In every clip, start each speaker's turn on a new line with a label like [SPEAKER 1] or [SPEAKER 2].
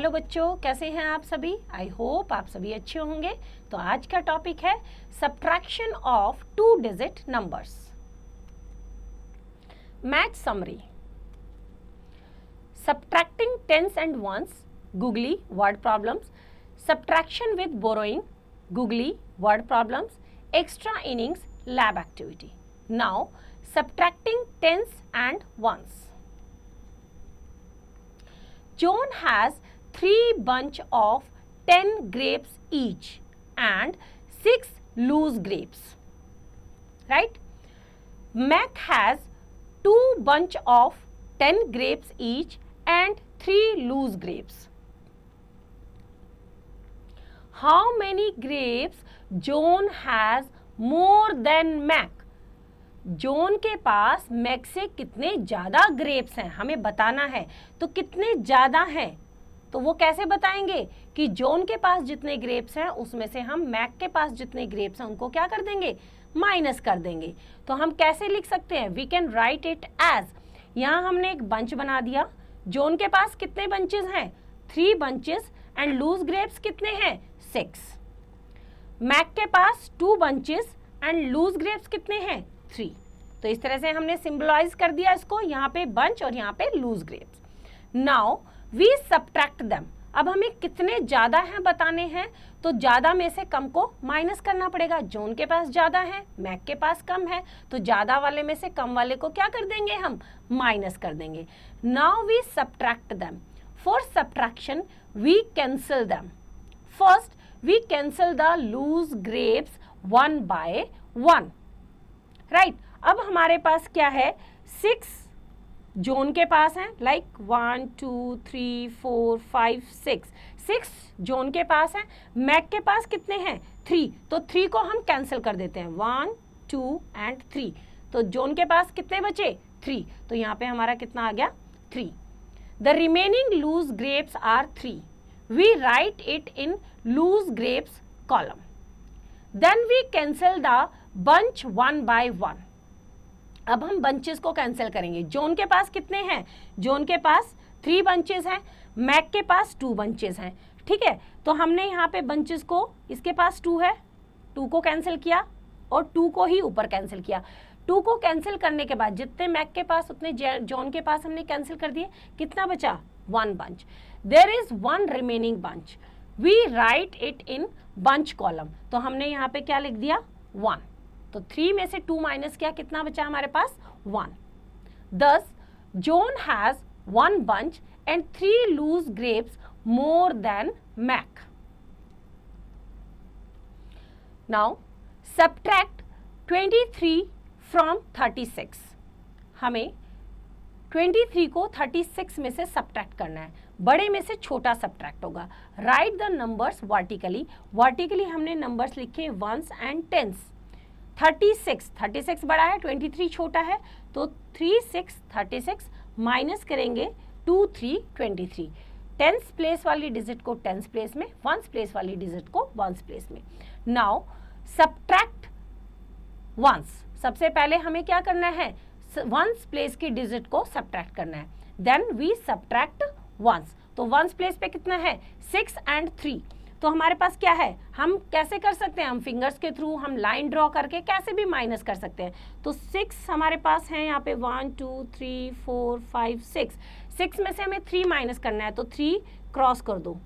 [SPEAKER 1] Hello बच्चों, कैसे हैं आप सभी। आई होप आप सभी अच्छे होंगे। तो आज का टॉपिक है subtraction of 2 digit numbers. Math summary. Subtracting tens and ones, googly word problems. Subtraction with borrowing, googly word problems. Extra innings lab activity. Now subtracting tens and ones. John has 3 bunch of 10 grapes each and 6 loose grapes, right? Mac has 2 bunch of 10 grapes each and 3 loose grapes. How many grapes John has more than Mac? Zone के पास Mac से कितने ज्यादा grapes हैं हमें बताना है। तो कितने ज्यादा हैं तो वो कैसे बताएंगे कि जोन के पास जितने ग्रेप्स हैं उसमें से हम मैक के पास जितने ग्रेप्स हैं उनको क्या कर देंगे, माइनस कर देंगे। तो हम कैसे लिख सकते हैं, we can write it as, यहाँ हमने एक बंच बना दिया। जोन के पास कितने बंचेस हैं, 3 बंचेस एंड लूज ग्रेप्स कितने हैं, 6। मैक के पास 2 बंचेस एंड लूज ग्रेप्स कितने हैं, 3। तो इस तरह से हमने सिंबलाइज कर दिया इसको, यहाँ पे बंच और यहाँ पे loose grapes. Now we subtract them. अब हमें कितने ज्यादा हैं बताने हैं, तो ज्यादा में से कम को माइनस करना पड़ेगा। जोन के पास ज्यादा है, मैक के पास कम है, तो ज्यादा वाले में से कम वाले को क्या कर देंगे, हम माइनस कर देंगे। Now we subtract them. For subtraction we cancel them. First we cancel the loose grapes 1 by 1, right. अब हमारे पास क्या है, 6 जोन के पास है, लाइक 1 2 3 4 5 6 जोन के पास है। मैक के पास कितने हैं, 3, तो 3 को हम कैंसिल कर देते हैं, 1 2 एंड 3। तो जोन के पास कितने बचे, 3, तो यहाँ पे हमारा कितना आ गया, 3। The remaining loose grapes are 3। We write it in loose grapes column. Then we cancel the bunch 1 by 1। अब हम बंचेस को कैंसिल करेंगे। जोन के पास कितने हैं, जोन के पास 3 बंचेस हैं, मैक के पास 2 बंचेस हैं, ठीक है। तो हमने यहाँ पे बंचेस को, इसके पास 2 है, 2 को कैंसिल किया और 2 को ही ऊपर कैंसिल किया। 2 को कैंसिल करने के बाद जितने मैक के पास उतने जोन के पास हमने कैंसिल कर दिए। कितना बचा, 1 bunch. There is 1 remaining bunch. We write it in bunch column. तो हमने यहाँ पे क्या लिख दिया, 1। तो 3 में से 2 माइनस किया, कितना बचा हमारे पास, 1। Thus, John has 1 bunch and 3 loose grapes more than Mac. Now, subtract 23 from 36. हमें 23 को 36 में से सब्ट्रैक्ट करना है। बड़े में से छोटा सब्ट्रैक्ट होगा। Right the numbers vertically. Vertically हमने नंबर्स लिखे वंस एंड टेंस। 36 बड़ा है, 23 छोटा है, तो 3 6 36 माइनस करेंगे 2 3 23। टेंस प्लेस वाली डिजिट को टेंस प्लेस में, वंस प्लेस वाली डिजिट को वंस प्लेस में। Now subtract ones. सबसे पहले हमें क्या करना है, वंस प्लेस की डिजिट को सब्ट्रैक्ट करना है। Then we subtract ones. तो वंस प्लेस पे कितना है, 6 and 3। तो हमारे पास क्या है, हम कैसे कर सकते हैं, हम फिंगर्स के थ्रू, हम लाइन ड्रॉ करके कैसे भी माइनस कर सकते हैं। तो 6 हमारे पास है यहाँ पे, 1 2 3 4 5 6 में से हमें 3 माइनस करना है, तो 3 क्रॉस कर दो।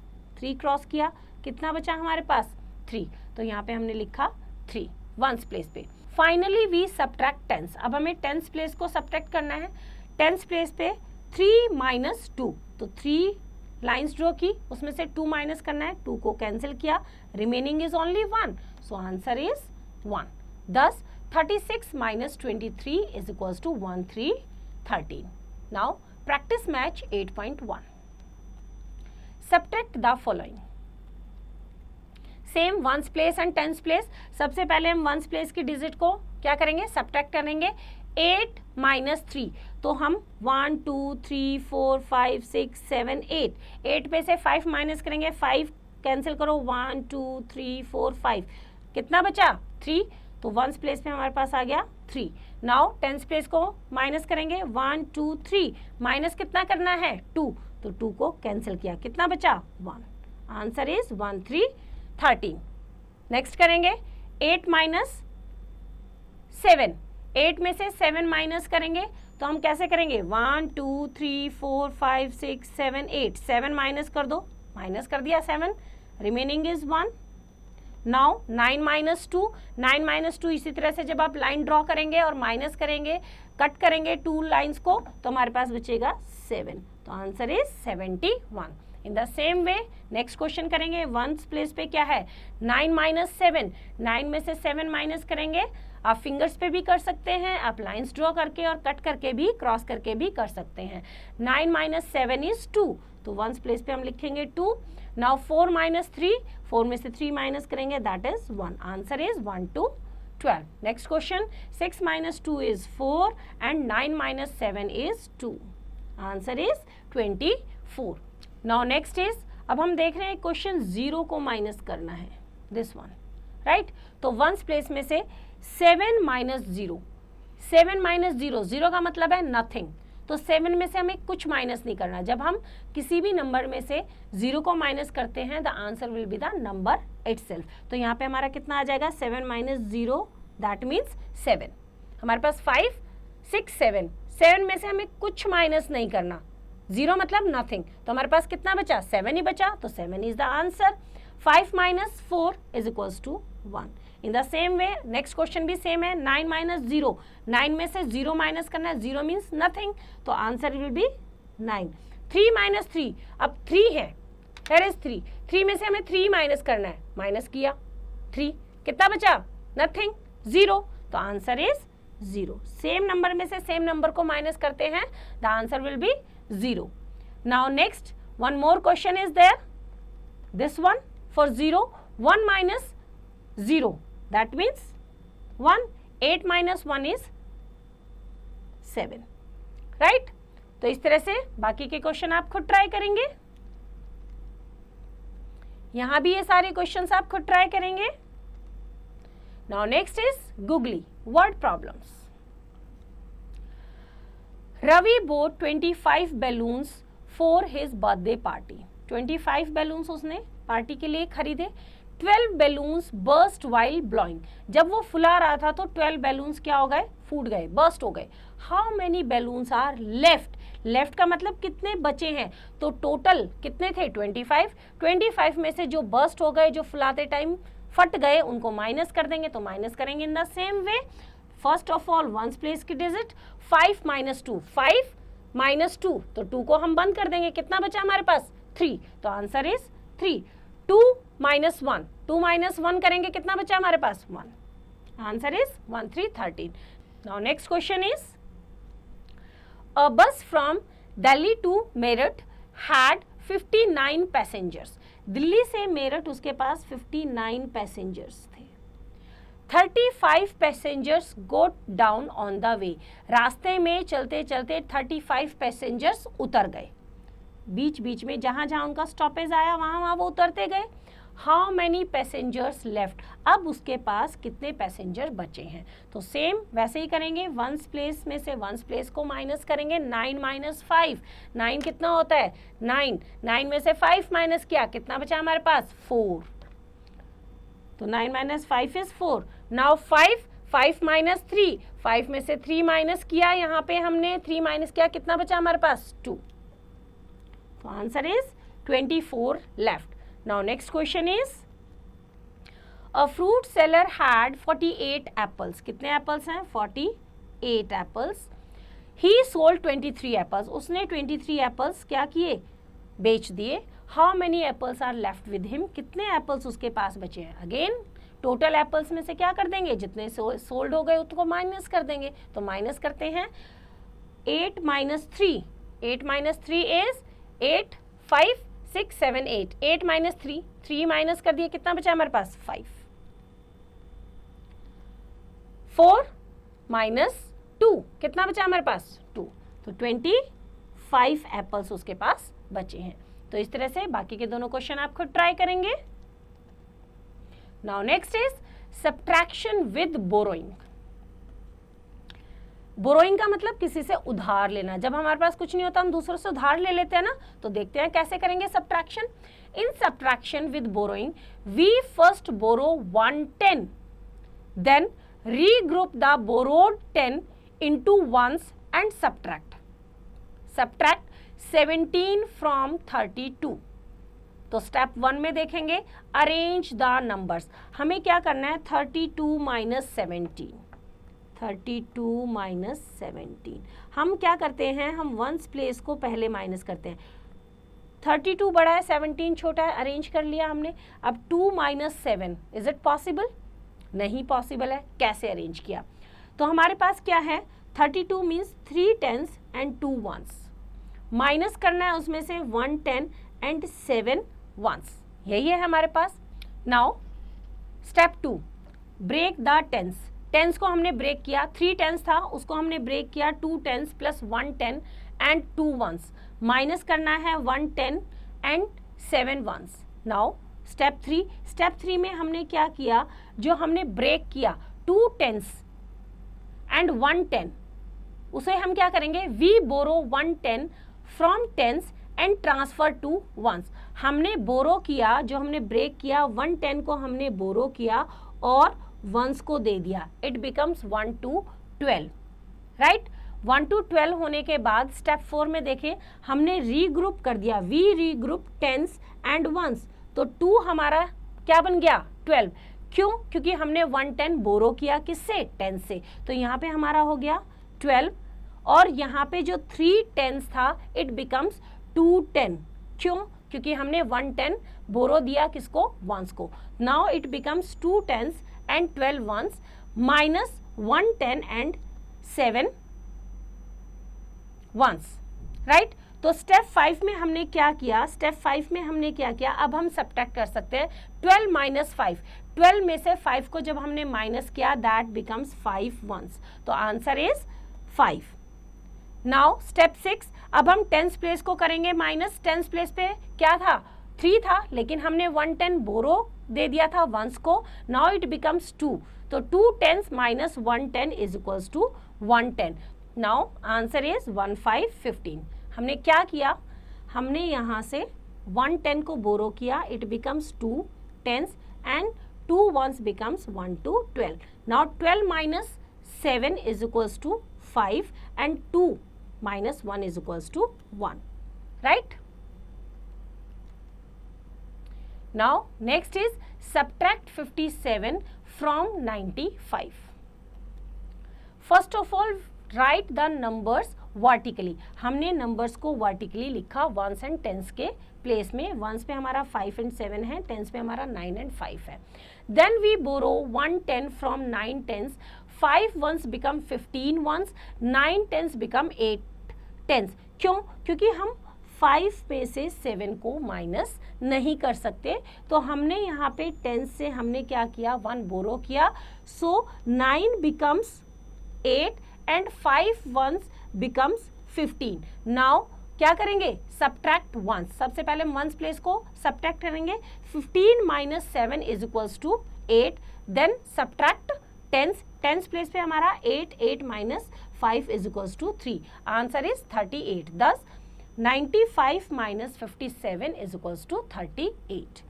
[SPEAKER 1] 3 क्रॉस किया, कितना बचा हमारे पास, 3। तो यहाँ पे हमने लिखा 3 वंस प्लेस पे। Finally we subtract tens. अब हमें टेंस प्लेस को सब्ट्रैक्ट करना है। टेंस प्लेस पे 3 - 2, तो 3 लाइन्स ड्रॉ की, उसमें से 2 माइनस करना है, 2 को कैंसिल किया, remaining is only 1, so answer is 1। Thus 36 - 23 is equals to 1313. Now practice match 8.1. Subtract the following. Same ones place and tens place. सबसे पहले हम वंस प्लेस की डिजिट को क्या करेंगे, सब्ट्रैक्ट करेंगे। 8 - 3, तो हम 1 2 3 4 5 6 7 8 पे से 5 माइनस करेंगे, 5 कैंसिल करो, 1 2 3 4 5, कितना बचा, 3। तो वंस प्लेस में हमारे पास आ गया 3। नाउ टेंस प्लेस को माइनस करेंगे, 1 2 3 माइनस कितना करना है, 2, तो 2 को कैंसिल किया, कितना बचा 1। Answer is 1 3 13। नेक्स्ट करेंगे 8 माइनस 7। 8 में से 7 माइनस करेंगे तो हम कैसे करेंगे 1 2 3 4 5 6 7 8। 7 माइनस कर दो, माइनस कर दिया 7, remaining is 1। Now 9 minus 2। 9 minus 2 इसी तरह से जब आप लाइन ड्रॉ करेंगे और माइनस करेंगे, कट करेंगे 2 लाइन्स को, तो हमारे पास बचेगा 7। तो answer is 71। In the same way next question करेंगे, वंस प्लेस पे क्या है 9 माइनस 7। 9 में से 7 माइनस करेंगे, आप फिंगर्स पे भी कर सकते हैं, आप लाइंस ड्रॉ करके और कट करके भी, क्रॉस करके भी कर सकते हैं। 9 माइनस 7 इज 2, तो वंस प्लेस पे हम लिखेंगे 2। नाउ 4 माइनस 3, 4 में से 3 माइनस करेंगे, that is 1। Answer is 1 to 12। Next question 6 minus 2 is 4 and 9 minus 7 is 2। Answer is 24। Now next is, अब हम देख रहे हैं क्वेश्चन 0 को माइनस करना है, दिस वन, राइट। तो वंस प्लेस में से 7 माइनस 0, 7 माइनस 0, 0 का मतलब है नथिंग, तो 7 में से हमें कुछ माइनस नहीं करना। जब हम किसी भी नंबर में से 0 को माइनस करते हैं, the answer will be the number itself. तो यहाँ पे हमारा कितना आ जाएगा 7 माइनस 0, दैट मीन्स 7। हमारे पास 5 6 7, 7 में से हमें कुछ माइनस नहीं करना, 0 मतलब नथिंग, तो हमारे पास कितना बचा 7 ही बचा, तो 7 is the answer. 5 minus 4 is equals to 1। In the same way next question भी सेम है, 9 माइनस 0, 9 में से 0 माइनस करना है, 0 मीन्स नथिंग, तो आंसर विल बी 9। 3 माइनस 3, अब 3 है, हियर इज 3, 3 में से हमें 3 माइनस करना है, माइनस किया 3, कितना बचा नथिंग 0, तो आंसर इज 0। सेम नंबर में से सेम नंबर को माइनस करते हैं, the answer will be 0। Now next one more question is there, this one for 0, 1 minus 0, that means 1, 8 minus 1 is 7, right? तो इस तरह से बाकी के क्वेश्चन आप खुद ट्राई करेंगे, यहां भी ये सारे क्वेश्चंस आप खुद ट्राई करेंगे। Now next is googly word problems. Ravi bought 25 balloons for his birthday party। 25 balloons उसने पार्टी के लिए खरीदे। 12 बैलून्स बर्स्ट वाइल ब्लोइंग, जब वो फुला रहा था तो 12 बैलून्स क्या हो गए, फूट गए, बर्स्ट हो गए। How many balloons are left, left का मतलब कितने बचे हैं, तो टोटल कितने थे 25। 25 में से जो बर्स्ट हो गए, जो फुलाते टाइम फट गए, उनको माइनस कर देंगे, तो माइनस करेंगे इन the same way. First of all once place की डिजिट 5 माइनस 2, 5 माइनस 2, तो 2 को हम बंद कर देंगे, कितना बचा हमारे पास 3, तो आंसर इज 3। 2 माइनस 1, 2 माइनस 1 करेंगे, कितना बचा हमारे पास 1, answer is 1 3 13। Now next question is, a bus from Delhi to Meerut had 59 passengers. Delhi से मेरठ उसके पास 59 पैसेंजर्स थे। 35 passengers got down on the way, रास्ते में चलते चलते 35 पैसेंजर्स उतर गए, बीच बीच में जहां जहां उनका स्टॉपेज आया वहां वहां वो उतरते गए। हाउ मैनी पैसेंजर्स लेफ्ट, अब उसके पास कितने पैसेंजर बचे हैं, तो सेम वैसे ही करेंगे, वंस प्लेस में से वंस प्लेस को माइनस करेंगे। 9 माइनस 5, 9 कितना होता है 9, 9 में से 5 माइनस किया, कितना बचा हमारे पास 4, तो 9 माइनस 5 इज 4। नाउ 5 माइनस 3, 5 में से 3 माइनस किया, यहाँ पे हमने 3 माइनस किया, कितना बचा हमारे पास 2, तो answer is 24 left. Now next question is, a fruit seller had 48 apples, कितने एप्पल्स हैं 48 एप्पल्स। ही सोल्ड 23 एप्पल्स, उसने 23 एप्पल्स क्या किए, बेच दिए। How many apples are left with him, कितने एप्पल्स उसके पास बचे हैं। अगेन टोटल एप्पल्स में से क्या कर देंगे, जितने सोल्ड हो गए उसको माइनस कर देंगे, तो माइनस करते हैं 8 minus 3, 8 minus 3 is 8 5 6 7 8, 8 minus 3, 3 minus कर दिए, कितना बचा हमारे पास 5। 4 माइनस 2, कितना बचा हमारे पास 2, तो 25 एप्पल्स उसके पास बचे हैं। तो इस तरह से बाकी के दोनों क्वेश्चन आप खुद ट्राई करेंगे। Now next is subtraction with borrowing. Borrowing का मतलब किसी से उधार लेना। जब हमारे पास कुछ नहीं होता हम दूसरों से उधार ले लेते हैं ना, तो देखते हैं कैसे करेंगे subtraction. In subtraction with borrowing we first borrow 110, then regroup the borrowed 10 into ones and subtract 17 from 32। तो स्टेप 1 में देखेंगे अरेंज द नंबर्स। हमें क्या करना है 32 माइनस 17, 32 माइनस 17। हम क्या करते हैं, हम वंस प्लेस को पहले माइनस करते हैं। 32 बड़ा है, 17 छोटा है, अरेंज कर लिया हमने। अब 2 माइनस 7, इज इट पॉसिबल? नहीं पॉसिबल है। कैसे अरेंज किया? तो हमारे पास क्या है 32 means 3 tens and 2 ones, minus करना है उसमें से 1 10 एंड 7 वंस, यही है हमारे पास। Now step 2, break the tense. Tense को हमने ब्रेक किया, 3 टेंस था उसको हमने ब्रेक किया 2 tens plus 1 10 and 2 ones, minus करना है 1 10 and 7 ones. Now step 3, step 3 में हमने क्या किया, जो हमने ब्रेक किया 2 टेंस एंड 1 10, उसे हम क्या करेंगे, we borrow 1 10 from tens and transfer to ones. हमने बोरो किया, जो हमने ब्रेक किया 1 10 को हमने बोरो किया और वंस को दे दिया, it becomes 1 to 12, right. 1 to 12 होने के बाद स्टेप 4 में देखें हमने रीग्रुप कर दिया, we regroup tens and ones, तो 2 हमारा क्या बन गया 12। क्यों? क्योंकि हमने 1 10 बोरो किया किससे, 10 से, तो यहाँ पे हमारा हो गया 12 और यहाँ पे जो 3 टेंस था इट बिकम्स 2 10। क्यों? क्योंकि हमने 1 10 बोरो दिया किसको, वंस को। Now it becomes 2 tens and 12 ones minus 1 10 and 7 ones, right. तो स्टेप 5 में हमने क्या किया, स्टेप 5 में हमने क्या किया, अब हम सब्ट्रैक्ट कर सकते हैं 12 माइनस 5। 12 में से 5 को जब हमने माइनस किया दैट बिकम्स 5 वंस, तो आंसर इज 5। नाउ स्टेप 6, अब हम टेंस प्लेस को करेंगे माइनस। टेंस प्लेस पे क्या था 3 था, लेकिन हमने 1 10 बोरो दे दिया था वंस को, नाउ इट बिकम्स 2, तो 2 tens minus 1 10 is equals to 1 10। Now answer is 1 5 15। हमने क्या किया, हमने यहाँ से 1 10 को बोरो किया, it becomes 2 tens and 2 ones becomes 1 to 12। Now 12 minus 7 is equals to 5 and 2 minus 1 is equals to 1, right? Now next is subtract 57 from 95. First of all write the numbers vertically। हमने numbers को vertically लिखा ones and tens के place में। ones पे हमारा 5 and 7 है, tens पे हमारा 9 and 5 है। Then we borrow 1 10 from 9 tens, 5 ones become 15 ones, 9 tens become 8 tens। क्यों? क्योंकि हम 5 में से 7 को माइनस नहीं कर सकते, तो हमने यहाँ पे 10 से हमने क्या किया 1 बोरो किया, सो 9 becomes 8 and 5 ones becomes 15। Now क्या करेंगे, सब्ट्रैक्ट वंस। सबसे पहले हम वंस प्लेस को सब्ट्रैक्ट करेंगे, 15 minus 7 is equals to 8, then subtract tens. Tens place पे हमारा 8, 8 minus 5 is equals to 3, answer is 38। Thus 95 minus 57 is equals to 38।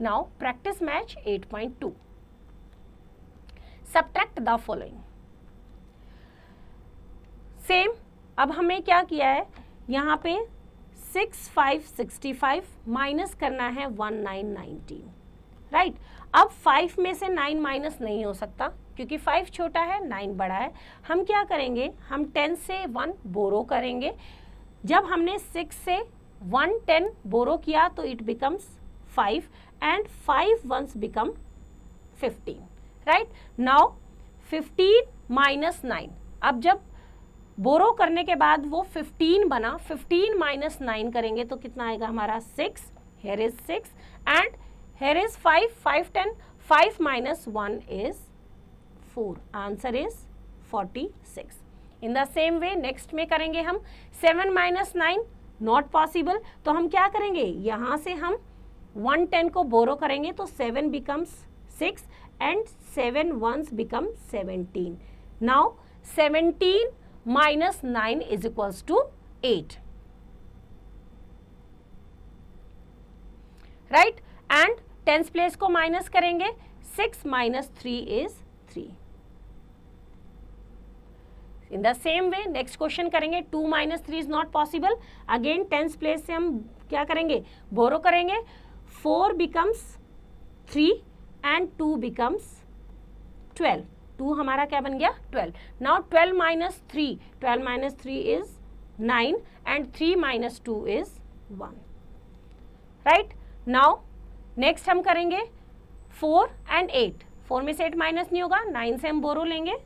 [SPEAKER 1] Now practice match 8.2। Subtract the following। Same, अब हमें क्या किया है, यहाँ पे 6 5 65 माइनस करना है 1 9 19, राइट। अब 5 में से 9 माइनस नहीं हो सकता क्योंकि 5 छोटा है 9 बड़ा है। हम क्या करेंगे, हम 10 से 1 बोरो करेंगे। जब हमने 6 से 1 10 बोरो किया तो it becomes 5 and 5 ones become 15, right. Now 15 minus 9, अब जब बोरो करने के बाद वो 15 बना, 15 माइनस 9 करेंगे तो कितना आएगा हमारा 6, here is 6 and here is 5, 5 10, 5 minus 1 is 4, answer is 46। in the same way next में करेंगे हम 7 minus 9 not possible, तो हम क्या करेंगे, यहाँ से हम 1 10 को बोरो करेंगे तो 7 becomes 6 and 7 ones become 17। now 17 -9 is equals to 8, right. And tens place को माइनस करेंगे, 6 - 3 is 3। In the same way next question करेंगे, 2 - 3 is not possible. Again tens place से हम क्या करेंगे, बोरो करेंगे। 4 बिकम्स 3 एंड 2 बिकम्स 12। 2 हमारा क्या बन गया, 12। Now 12 - 3, 12 - 3 is 9 and 3 - 2 is 1, right. Now next हम करेंगे 4 एंड 8। 4 में से 8 माइनस नहीं होगा, 9 से हम बोरो लेंगे,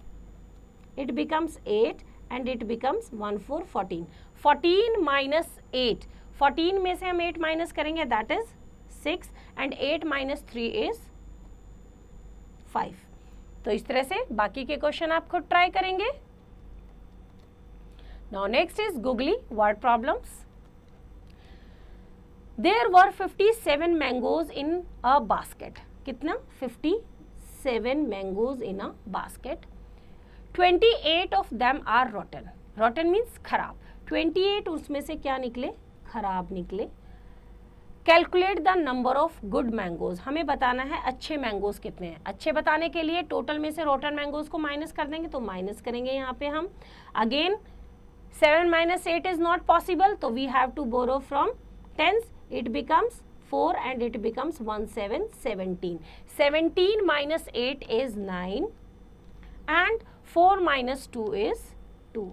[SPEAKER 1] it becomes 8 and it becomes 1 4 14। 14 - 8, 14 में से हम 8 माइनस करेंगे, दैट इज 6 एंड 8 - 3 इज 5। तो इस तरह से बाकी के क्वेश्चन आप खुद ट्राई करेंगे। Now next is googly word problems. There were 57 mangoes in a basket. कितना, 57 mangoes in a basket. 28 of them are rotten. Rotten means खराब। 28 उसमें से क्या निकले, खराब निकले। Calculate the number of good mangoes. हमें बताना है अच्छे मैंगोज कितने हैं। अच्छे बताने के लिए टोटल में से रोटन मैंगोज को माइनस कर देंगे, तो माइनस करेंगे यहाँ पे हम। अगेन 7 - 8 इज नॉट पॉसिबल, तो we have to borrow from tens. It becomes 4 and it becomes 1 7 17. 17 - 8 is 9 and 4 - 2 is 2.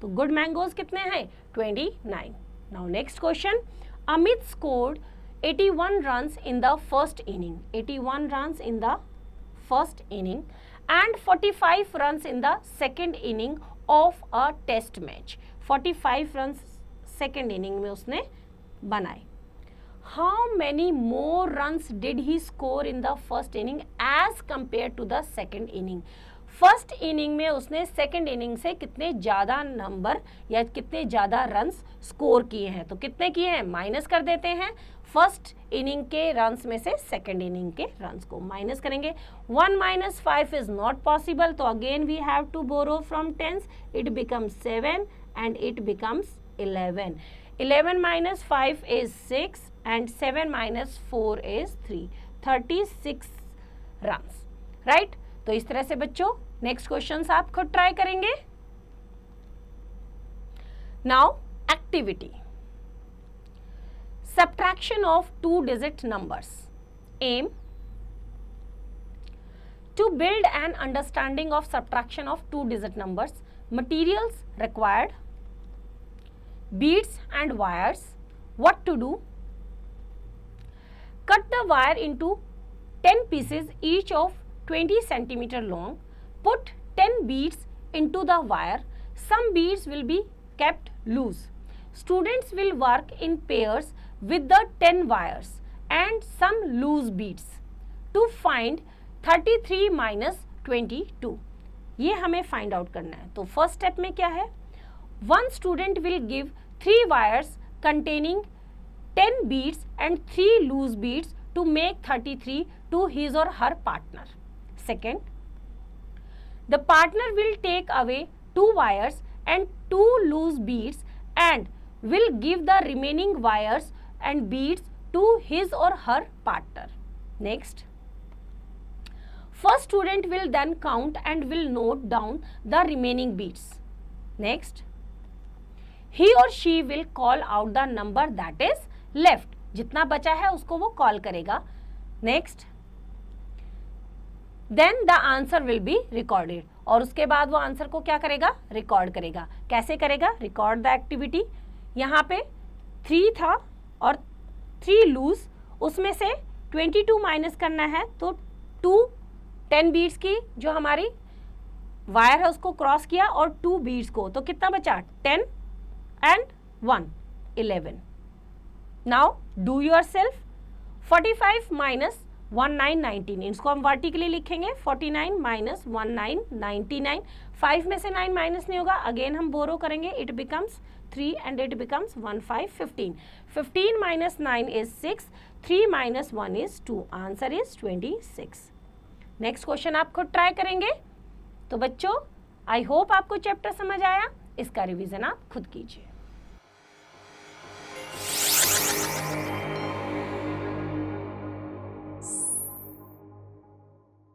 [SPEAKER 1] तो good mangoes कितने हैं, 29. Now next question. Amit scored 81 runs in the first inning. 81 runs in the first inning and 45 runs in the second inning of a test match. 45 runs second inning में उसने बनाए। How many more runs did he score in the first inning as compared to the second inning? First inning में उसने second inning से कितने ज़्यादा number या कितने ज़्यादा रन्स स्कोर किए हैं। तो कितने किए हैं, माइनस कर देते हैं फर्स्ट इनिंग के रन्स में से सेकंड इनिंग के रन्स को माइनस करेंगे। 1 - 5 इज नॉट पॉसिबल, तो again we have to borrow from tens. It becomes 7 and it becomes 11. 11 - 5 is 6 and 7 - 4 is 3. 36 runs, right? तो इस तरह से बच्चों नेक्स्ट क्वेश्चंस आप खुद ट्राई करेंगे। Now activity, subtraction of 2-digit numbers. Aim to build an understanding of subtraction of 2-digit numbers. Materials required, beads and wires. What to do? Cut the wire into 10 pieces each of 20 centimeter long. Put 10 beads into the wire. Some beads will be kept loose. Students will work in pairs with the 10 wires and some loose beads to find 33 minus 22. ये हमें find out करना है। तो first step में क्या है, one student will give 3 wires containing 10 beads and 3 loose beads to make 33 to his or her partner. Second, the partner will take away 2 wires and 2 loose beads and will give the remaining wires and beads to his or her partner. Next, first student will then count and will note down the remaining beads. Next, he or she will call out the number that is left. जितना बचा है उसको वो call करेगा। Next, then the answer will be recorded, और उसके बाद वो आंसर को क्या करेगा, रिकॉर्ड करेगा। कैसे करेगा, रिकॉर्ड द एक्टिविटी। यहाँ पे 3 था और 3 लूज, उसमें से 22 माइनस करना है, तो 2 10 बीड्स की जो हमारी वायर है उसको क्रॉस किया और 2 बीड्स को, तो कितना बचा, 10 and 1 11. Now do your self. 45 minus 19 19, इसको हम वर्टिकली लिखेंगे। 49 माइनस 19 99, 5 में से 9 माइनस नहीं होगा, अगेन हम बोरो करेंगे, it becomes 3 and it becomes 1 5 15. 15 minus 9 is 6, 3 minus 1 is 2, answer is 26. Next question आप खुद ट्राई करेंगे। तो बच्चों आई होप आपको चैप्टर समझ आया। इसका रिवीजन आप खुद कीजिए।